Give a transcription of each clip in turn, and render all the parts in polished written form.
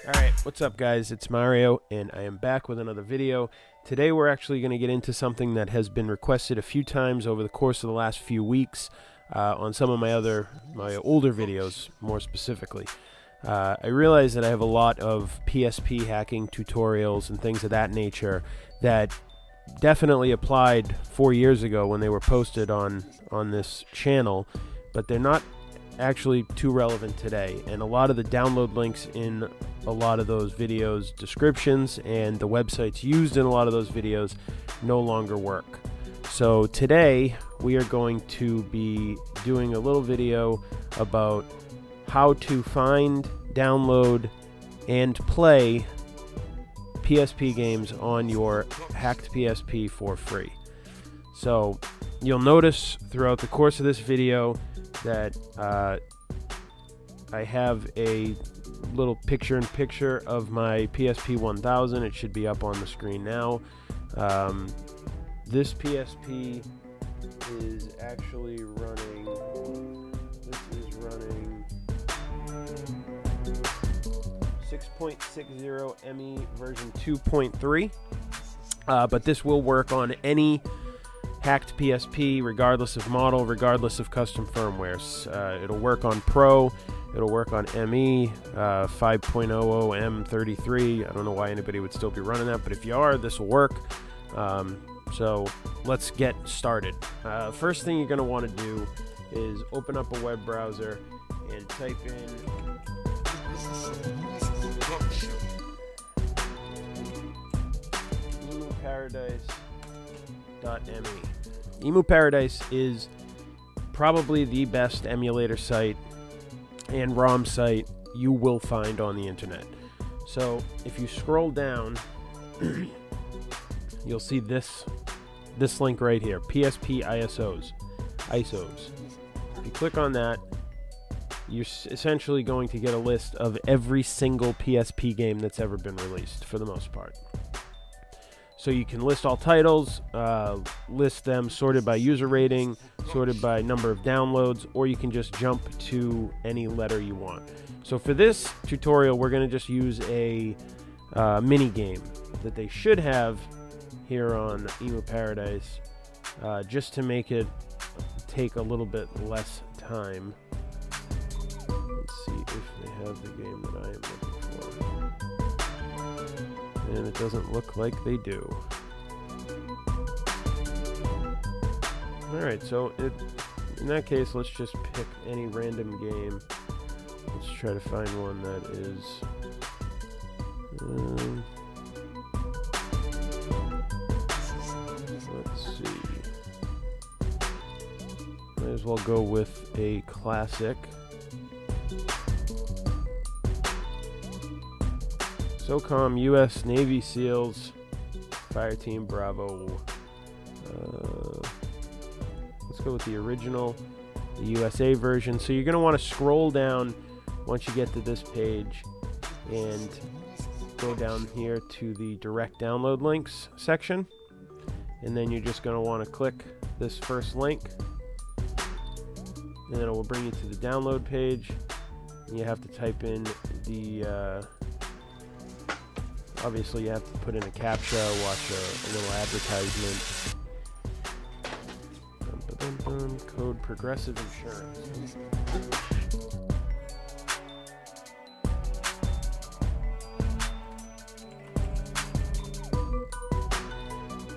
Alright, what's up guys? It's Mario, and I am back with another video. Today we're actually going to get into something that has been requested a few times over the course of the last few weeks on some of my older videos, more specifically. I realize that I have a lot of PSP hacking tutorials and things of that nature that definitely applied 4 years ago when they were posted on this channel, but they're not actually too relevant today, and a lot of the download links in a lot of those videos descriptions and the websites used in a lot of those videos no longer work. So today we are going to be doing a little video about how to find, download, and play PSP games on your hacked PSP for free. So you'll notice throughout the course of this video that I have a little picture-in-picture of my PSP 1000. It should be up on the screen now. This PSP is actually running, 6.60 ME version 2.3, but this will work on any hacked PSP, regardless of model, regardless of custom firmware. It'll work on Pro, it'll work on ME, 5.00 M33. I don't know why anybody would still be running that, but if you are, this will work. So let's get started. First thing you're going to want to do is open up a web browser and type in emuparadise.me. Emu Paradise is probably the best emulator site and ROM site you will find on the internet. So if you scroll down, you'll see this link right here, PSP ISOs. If you click on that, you're essentially going to get a list of every single PSP game that's ever been released, for the most part. So you can list all titles, list them sorted by user rating, sorted by number of downloads, or you can just jump to any letter you want. So for this tutorial, we're going to just use a mini game that they should have here on Emu Paradise, just to make it take a little bit less time. Let's see if they have the game that I am looking for. And it doesn't look like they do. Alright, so in that case, let's just pick any random game. Let's try to find one that is... let's see. Might as well go with a classic. SOCOM US Navy SEALs Fireteam Bravo. Let's go with the original, the USA version. So you're going to want to scroll down once you get to this page and go down here to the direct download links section, and then you're just going to want to click this first link, and then it will bring you to the download page, and you have to type in the obviously you have to put in a CAPTCHA, watch a little advertisement. Code Progressive Insurance.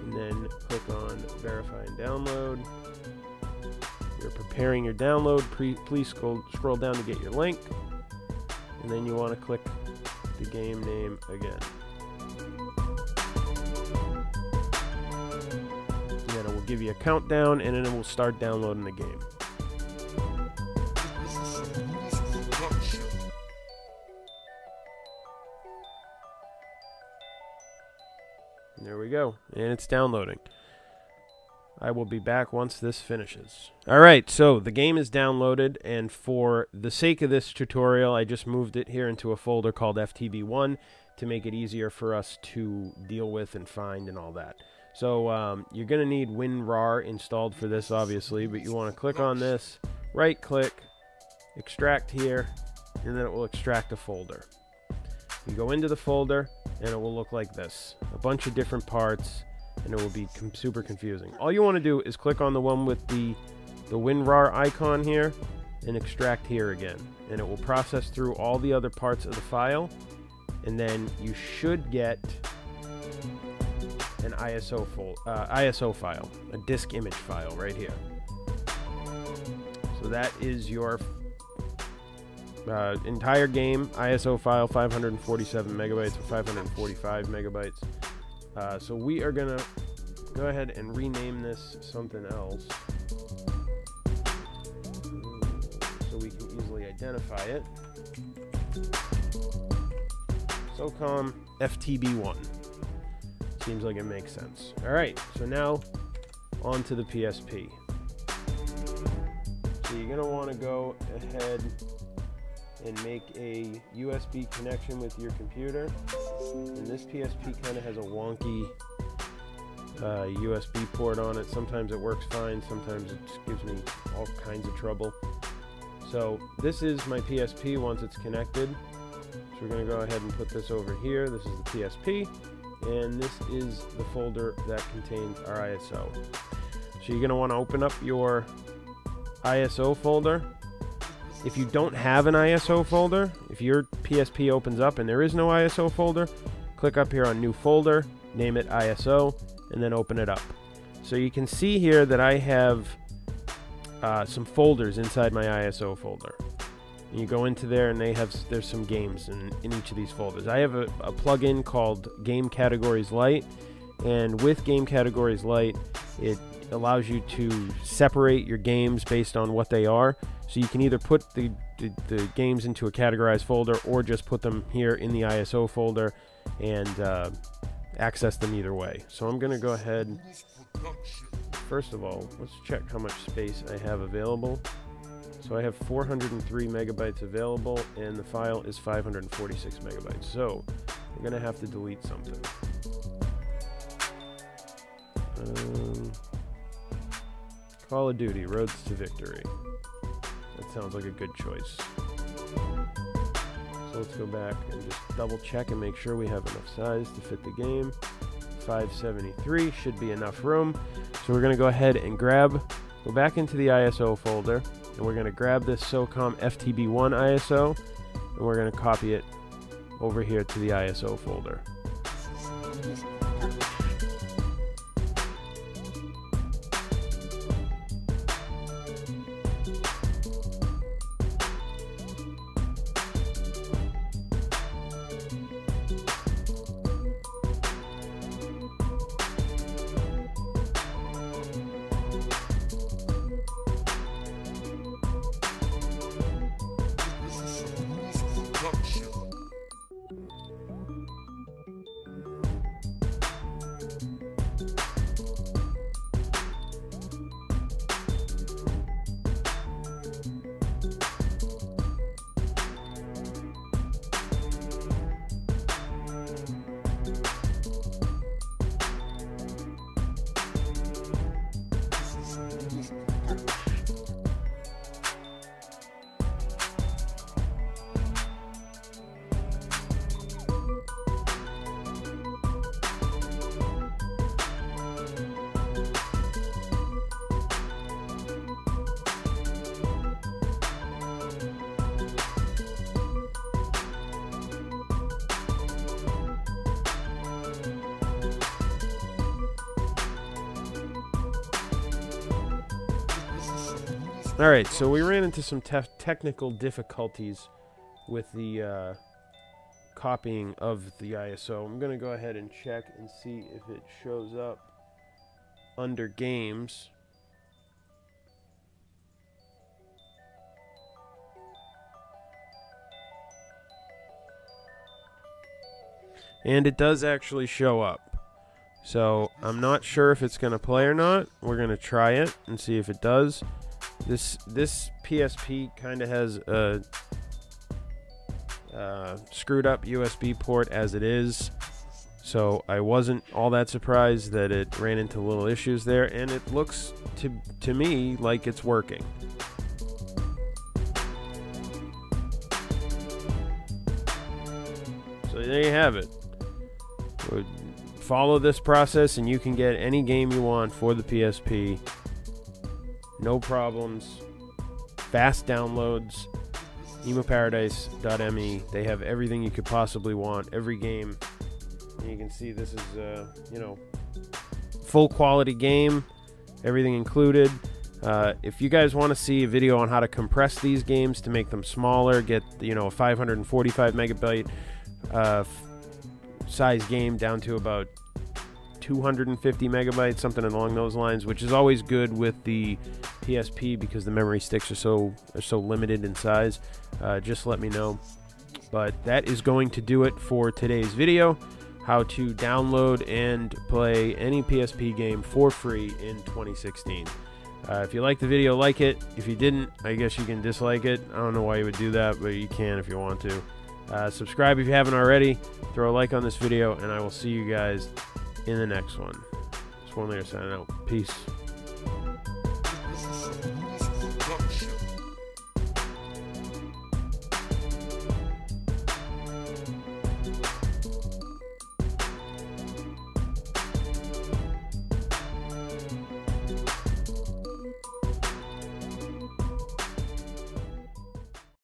And then click on Verify and Download. You're preparing your download. Please scroll down to get your link. And then you want to click the game name again. It will give you a countdown, and then it will start downloading the game. And there we go, and it's downloading. I will be back once this finishes. Alright, so the game is downloaded, and for the sake of this tutorial, I just moved it here into a folder called FTB1 to make it easier for us to deal with and find and all that. So you're going to need WinRAR installed for this, obviously, but you want to click on this, right-click, extract here, and then it will extract a folder. You go into the folder, and it will look like this. A bunch of different parts, and it will be super confusing. All you want to do is click on the one with the WinRAR icon here, and extract here again. And it will process through all the other parts of the file, and then you should get an ISO file, a disk image file right here. So that is your entire game ISO file, 547 megabytes or 545 megabytes. So we are gonna go ahead and rename this something else so we can easily identify it. SOCOM FTB1. Seems like it makes sense. Alright, so now on to the PSP. So you're gonna want to go ahead and make a USB connection with your computer. And this PSP kind of has a wonky USB port on it. Sometimes it works fine, sometimes it just gives me all kinds of trouble. So this is my PSP once it's connected. So we're going to go ahead and put this over here. This is the PSP, and this is the folder that contains our ISO. So you're going to want to open up your ISO folder. If you don't have an ISO folder, if your PSP opens up and there is no ISO folder, click up here on New Folder, name it ISO, and then open it up. So you can see here that I have some folders inside my ISO folder. And you go into there and there's some games in each of these folders. I have a plugin called Game Categories Lite, and with Game Categories Lite, it allows you to separate your games based on what they are. So you can either put the games into a categorized folder or just put them here in the ISO folder and access them either way. So I'm going to go ahead. First of all, let's check how much space I have available. So I have 403 megabytes available, and the file is 546 megabytes. So I'm going to have to delete something. Call of Duty, Roads to Victory. That sounds like a good choice. So let's go back and just double check and make sure we have enough size to fit the game. 573 should be enough room. So we're going to go ahead and go back into the ISO folder, and we're going to grab this SOCOM FTB1 ISO, and we're going to copy it over here to the ISO folder. Alright, so we ran into some technical difficulties with the copying of the ISO. I'm going to go ahead and check and see if it shows up under Games. And it does actually show up. So I'm not sure if it's going to play or not. We're going to try it and see if it does. This PSP kind of has a screwed up USB port as it is. So I wasn't all that surprised that it ran into little issues there, and it looks to me like it's working. So there you have it. Follow this process and you can get any game you want for the PSP. No problems. Fast downloads. emoparadise.me. They have everything you could possibly want. Every game. And you can see this is, you know, full quality game. Everything included. If you guys want to see a video on how to compress these games to make them smaller, get, you know, a 545 megabyte size game down to about 250 megabytes, something along those lines, which is always good with the PSP because the memory sticks are so limited in size. Just let me know. But that is going to do it for today's video. How to download and play any PSP game for free in 2016. If you liked the video, like it. If you didn't, I guess you can dislike it. I don't know why you would do that, but you can if you want to. Subscribe if you haven't already. Throw a like on this video, and I will see you guys in the next one. Just one later signing out. Peace.